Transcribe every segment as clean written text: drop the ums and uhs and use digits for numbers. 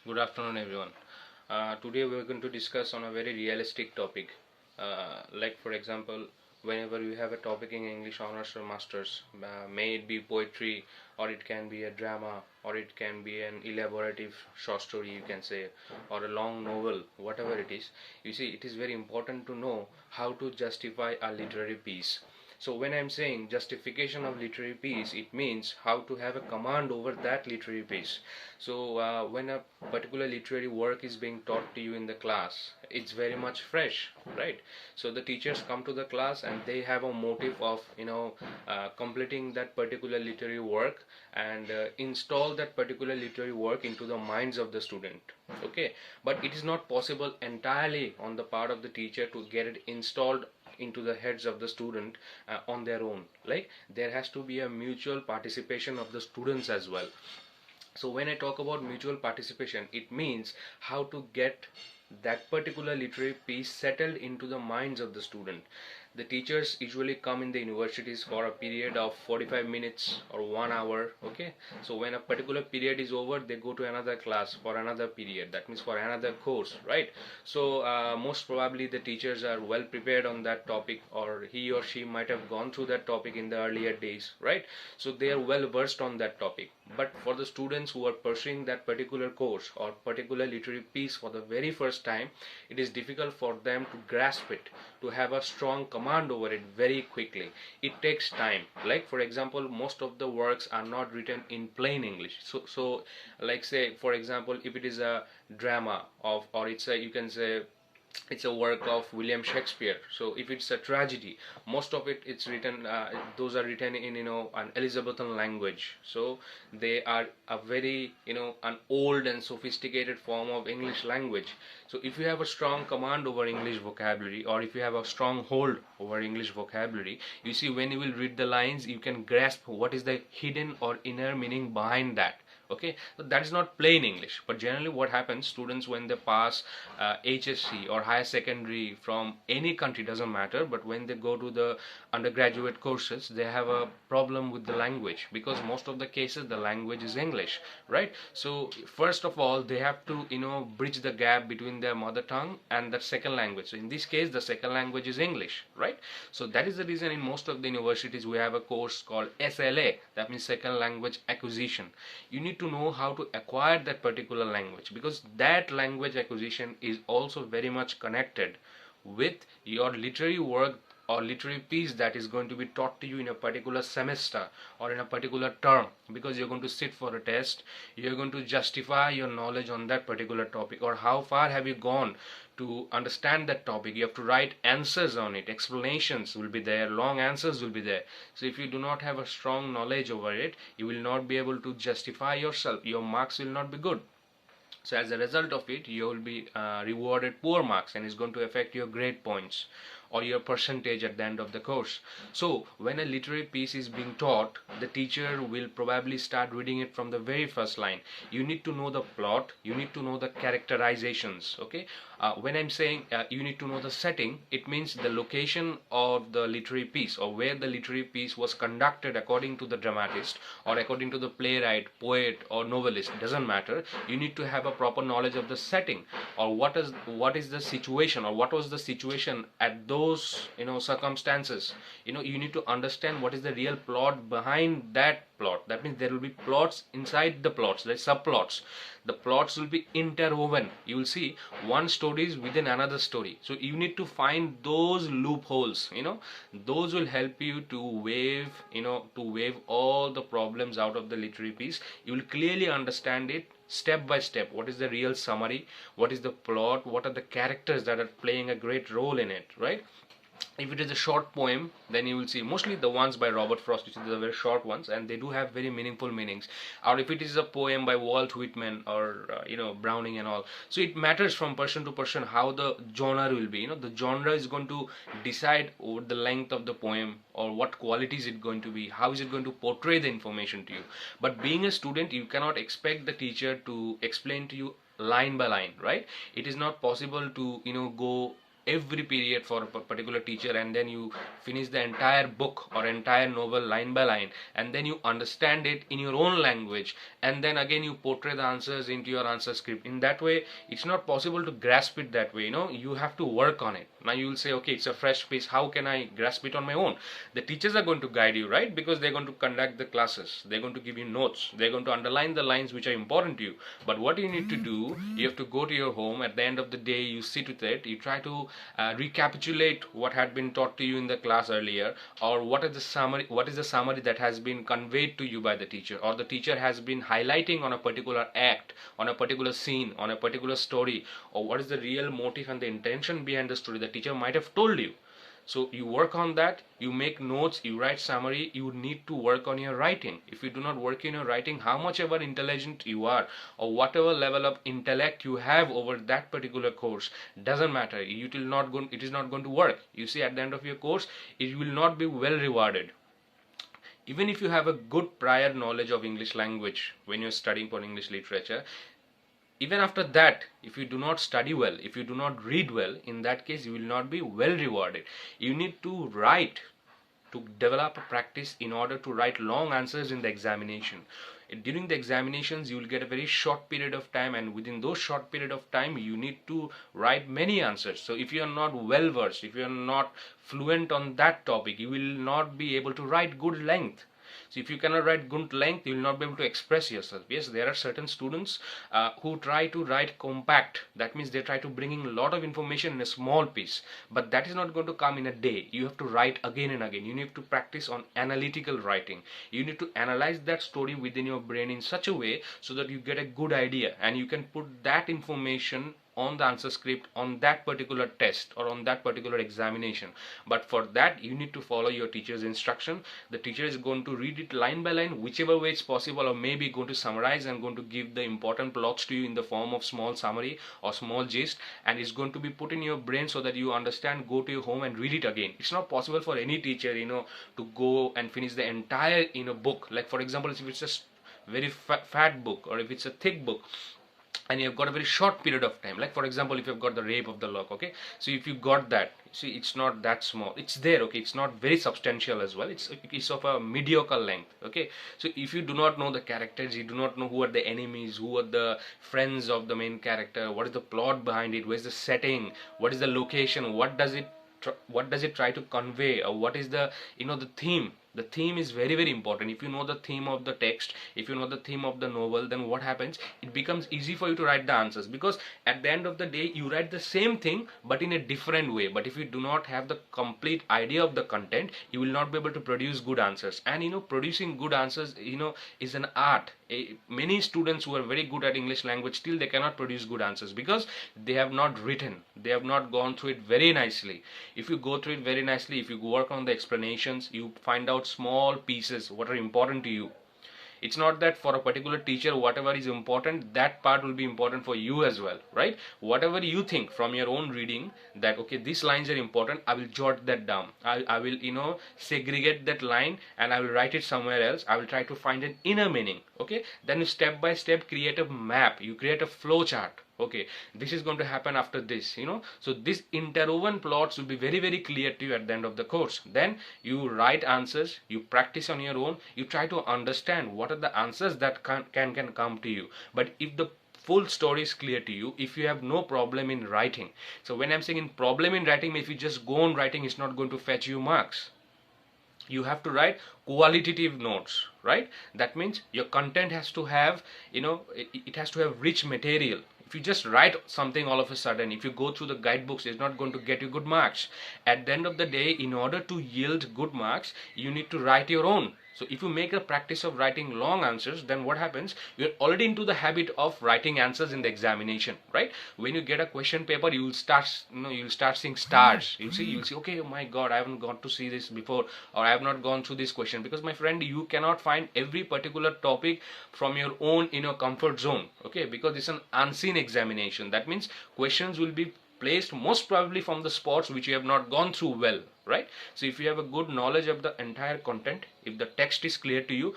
Good afternoon, everyone. Today we are going to discuss on a very realistic topic. Like, for example, whenever you have a topic in English honors or masters, may it be poetry, or it can be a drama, or it can be an elaborative short story, you can say, or a long novel, whatever it is. You see, it is very important to know how to justify a literary piece. So when I'm saying justification of literary piece, it means how to have a command over that literary piece. So when a particular literary work is being taught to you in the class, it's very much fresh, right? So the teachers come to the class and they have a motive of completing that particular literary work and install that particular literary work into the minds of the student. Okay, but it is not possible entirely on the part of the teacher to get it installed into the heads of the student on their own. Like, there has to be a mutual participation of the students as well. So when I talk about mutual participation, it means how to get that particular literary piece settled into the minds of the student. The teachers usually come in the universities for a period of 45 minutes or 1 hour. Okay, so when a particular period is over, they go to another class for another period, that means for another course, right? So most probably the teachers are well prepared on that topic, or he or she might have gone through that topic in the earlier days, right? So they are well versed on that topic. But for the students who are pursuing that particular course or particular literary piece for the very first time, it is difficult for them to grasp it, to have a strong command over it very quickly. It takes time. Like, for example, most of the works are not written in plain English. So like, say for example, if it is a drama of, or it's a, you can say, it's a work of William Shakespeare. So if it's a tragedy, most of it's written, those are written in an Elizabethan language. So they are a very an old and sophisticated form of English language. So if you have a strong command over English vocabulary, or if you have a strong hold over English vocabulary, you see, when you will read the lines, you can grasp what is the hidden or inner meaning behind that. Okay, so that is not plain English. But generally what happens, students when they pass HSC or higher secondary from any country, doesn't matter, but when they go to the undergraduate courses, they have a problem with the language, because most of the cases the language is English, right? So first of all, they have to bridge the gap between their mother tongue and the second language. So in this case, the second language is English, right? So that is the reason in most of the universities we have a course called SLA, that means second language acquisition. You need to know how to acquire that particular language, because that language acquisition is also very much connected with your literary work or literary piece that is going to be taught to you in a particular semester or in a particular term, because you're going to sit for a test, you're going to justify your knowledge on that particular topic, or how far have you gone to understand that topic. You have to write answers on it, explanations will be there, long answers will be there. So if you do not have a strong knowledge over it, you will not be able to justify yourself, your marks will not be good. So as a result of it, you will be rewarded poor marks, and it's going to affect your grade points or your percentage at the end of the course. So when a literary piece is being taught, the teacher will probably start reading it from the very first line. You need to know the plot, you need to know the characterizations. Okay, when I'm saying you need to know the setting, it means the location of the literary piece, or where the literary piece was conducted according to the dramatist or according to the playwright, poet or novelist, doesn't matter. You need to have a proper knowledge of the setting, or what is the situation, or what was the situation at those circumstances. You need to understand what is the real plot behind that plot. That means there will be plots inside the plots, like subplots. The plots will be interwoven. You will see one story is within another story, so you need to find those loopholes. Those will help you to wave all the problems out of the literary piece. You will clearly understand it step by step. What is the real summary, what is the plot, what are the characters that are playing a great role in it, right? If it is a short poem, then you will see mostly the ones by Robert Frost, which are very short ones, and they do have very meaningful meanings. Or if it is a poem by Walt Whitman or Browning and all, so it matters from person to person how the genre will be. The genre is going to decide over the length of the poem, or what quality is it going to be, how is it going to portray the information to you. But being a student, you cannot expect the teacher to explain to you line by line, right? It is not possible to go every period for a particular teacher, and then you finish the entire book or entire novel line by line, and then you understand it in your own language, and then again you portray the answers into your answer script. In that way, it's not possible to grasp it that way. You have to work on it. Now you will say, okay, it's a fresh piece, how can I grasp it on my own? The teachers are going to guide you, right? Because they're going to conduct the classes, they're going to give you notes, they're going to underline the lines which are important to you. But what you need to do, you have to go to your home. At the end of the day, you sit with it, you try to recapitulate what had been taught to you in the class earlier, or what is the summary that has been conveyed to you by the teacher, or the teacher has been highlighting on a particular act, on a particular scene, on a particular story, or what is the real motive and the intention behind the story the teacher might have told you. So you work on that, you make notes, you write summary. You need to work on your writing. If you do not work in your writing, how much ever intelligent you are, or whatever level of intellect you have over that particular course, doesn't matter. It is not going to work. You see, at the end of your course, it will not be well rewarded. Even if you have a good prior knowledge of English language when you're studying for English literature, even after that, if you do not study well, if you do not read well, in that case you will not be well rewarded. You need to write, to develop a practice in order to write long answers in the examination. During the examinations, you will get a very short period of time, and within those short period of time you need to write many answers. So if you are not well versed, if you are not fluent on that topic, you will not be able to write good length. So if you cannot write good length, you will not be able to express yourself. Yes, there are certain students who try to write compact. That means they try to bring in a lot of information in a small piece. But that is not going to come in a day. You have to write again and again. You need to practice on analytical writing. You need to analyze that story within your brain in such a way so that you get a good idea, and you can put that information on the answer script on that particular test or on that particular examination. But for that, you need to follow your teacher's instruction. The teacher is going to read it line by line, whichever way it's possible, or maybe going to summarize and going to give the important plots to you in the form of small summary or small gist, and it's going to be put in your brain so that you understand. Go to your home and read it again. It's not possible for any teacher to go and finish the entire book. Like for example, if it's a very fat book, or if it's a thick book, and you've got a very short period of time, like for example, if you've got the Rape of the Lock, okay, so if you got that, see, it's not that small, it's there, okay, it's not very substantial as well, it's of a mediocre length, okay. So if you do not know the characters, you do not know who are the enemies, who are the friends of the main character, what is the plot behind it, where's the setting, what is the location, what does it try to convey, or what is the the theme. The theme is very, very important. If you know the theme of the text, if you know the theme of the novel, then what happens? It becomes easy for you to write the answers, because at the end of the day, you write the same thing but in a different way. But if you do not have the complete idea of the content, you will not be able to produce good answers. And producing good answers is an art. Many students who are very good at English language, still they cannot produce good answers because they have not written, they have not gone through it very nicely. If you go through it very nicely, if you work on the explanations, you find out small pieces what are important to you. It's not that for a particular teacher whatever is important, that part will be important for you as well, right? Whatever you think from your own reading that okay, these lines are important, I will jot that down. I will segregate that line and I will write it somewhere else. I will try to find an inner meaning. Okay, then you step by step create a map, you create a flow chart. Okay, this is going to happen after this, so this interwoven plots will be very, very clear to you at the end of the course. Then you write answers, you practice on your own, you try to understand what are the answers that can come to you. But if the full story is clear to you, if you have no problem in writing, so when I'm saying in problem in writing, if you just go on writing, it's not going to fetch you marks. You have to write qualitative notes, right? That means your content has to have, it has to have rich material. If you just write something all of a sudden, if you go through the guidebooks, it's not going to get you good marks. At the end of the day, in order to yield good marks, you need to write your own. So if you make a practice of writing long answers, then what happens? You're already into the habit of writing answers in the examination, right? When you get a question paper, you'll start seeing stars. You'll see, okay, oh my God, I haven't got to see this before, or I have not gone through this question. Because my friend, you cannot find every particular topic from your own comfort zone, okay? Because it's an unseen examination. That means questions will be placed most probably from the spots which you have not gone through well, right? So if you have a good knowledge of the entire content, if the text is clear to you,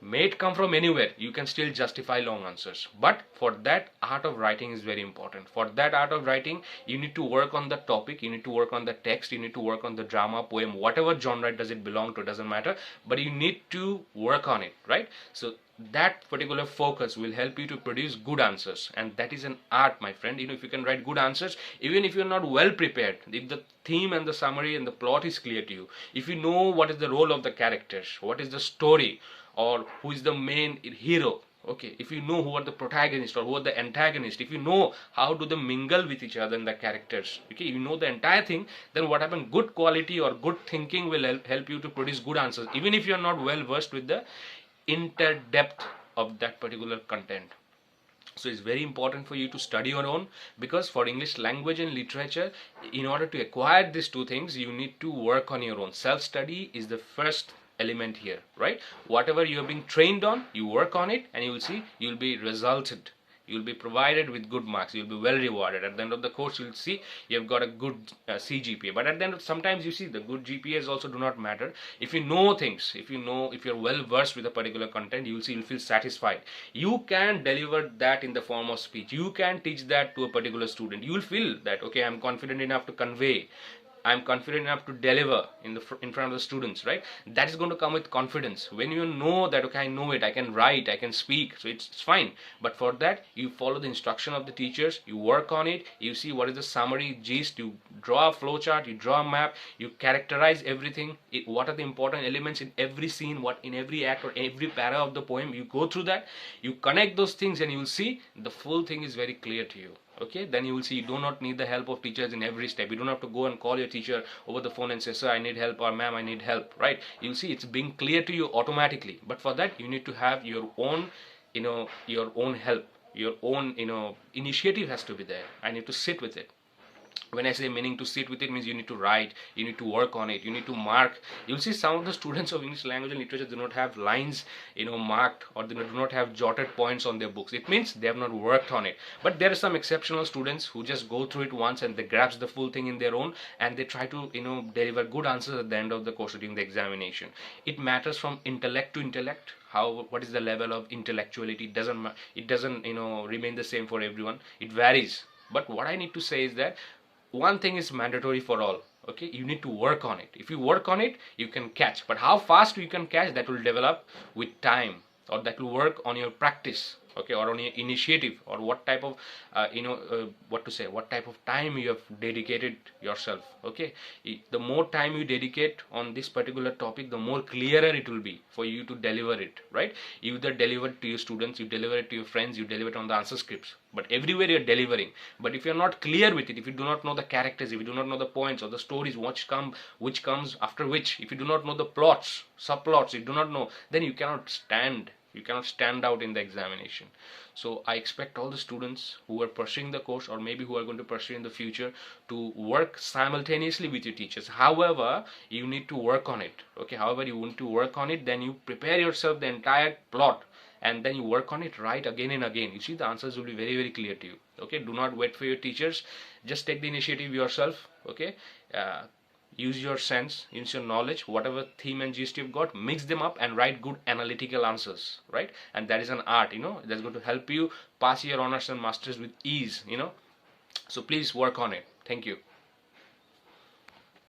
May it come from anywhere, you can still justify long answers. But for that, art of writing is very important. For that art of writing, you need to work on the topic, you need to work on the text, you need to work on the drama, poem, whatever genre does it belong to, doesn't matter, but you need to work on it, right? So that particular focus will help you to produce good answers, and that is an art, my friend. If you can write good answers, even if you're not well prepared, if the theme and the summary and the plot is clear to you, if you know what is the role of the characters, what is the story, or who is the main hero, okay, if you know who are the protagonists or who are the antagonists, if you know how do they mingle with each other and the characters, okay, you know the entire thing, then what happens, good quality or good thinking will help you to produce good answers, even if you're not well versed with the inter depth of that particular content. So it's very important for you to study your own, because for English language and literature, in order to acquire these two things, you need to work on your own. Self study is the first element here, right? Whatever you are being trained on, you work on it, and you will see you'll be resulted, you'll be provided with good marks, you'll be well rewarded at the end of the course. You'll see you've got a good CGPA. But at the end of, sometimes you see the good GPAs also do not matter. If you know things, if you're well versed with a particular content, you'll see you'll feel satisfied. You can deliver that in the form of speech, you can teach that to a particular student, you will feel that okay, I'm confident enough to convey, I'm confident enough to deliver in front of the students, right? That is going to come with confidence. When you know that okay, I know it, I can write, I can speak, so it's fine. But for that, you follow the instruction of the teachers, you work on it, you see what is the summary gist, you draw a flowchart, you draw a map, you characterize everything, what are the important elements in every scene, what in every act or every para of the poem, you go through that, you connect those things, and you will see the full thing is very clear to you. Okay, then you will see you do not need the help of teachers in every step. You don't have to go and call your teacher over the phone and say, sir, I need help, or ma'am, I need help, right? You'll see it's being clear to you automatically. But for that, you need to have your own, your own help, your own, initiative has to be there. I need to sit with it. When I say meaning to sit with it, means you need to write, you need to work on it, you need to mark. You'll see some of the students of English language and literature do not have lines marked, or they do not have jotted points on their books. It means they have not worked on it. But there are some exceptional students who just go through it once and they grasp the full thing in their own, and they try to deliver good answers at the end of the course during the examination. It matters from intellect to intellect. What is the level of intellectuality? It doesn't remain the same for everyone. It varies. But what I need to say is that one thing is mandatory for all. Okay, you need to work on it. If you work on it, you can catch. But how fast you can catch, that will develop with time, or that will work on your practice, okay, or on your initiative, or what type of what type of time you have dedicated yourself. Okay, the more time you dedicate on this particular topic, the more clearer it will be for you to deliver it, right? You either deliver it to your students, you deliver it to your friends, you deliver it on the answer scripts, but everywhere you're delivering. But if you're not clear with it, if you do not know the characters, if you do not know the points or the stories which comes after which, if you do not know the plots, subplots, you do not know, then you cannot stand out in the examination. So I expect all the students who are pursuing the course, or maybe who are going to pursue in the future, to work simultaneously with your teachers. However, you need to work on it. Okay, however you want to work on it, then you prepare yourself the entire plot, and then you work on it, right, again and again. You see, the answers will be very, very clear to you. Okay, do not wait for your teachers. Just take the initiative yourself. Okay, use your sense, use your knowledge, whatever theme and gist you've got, mix them up and write good analytical answers, right? And that is an art, that's going to help you pass your honors and masters with ease. So please work on it. Thank you.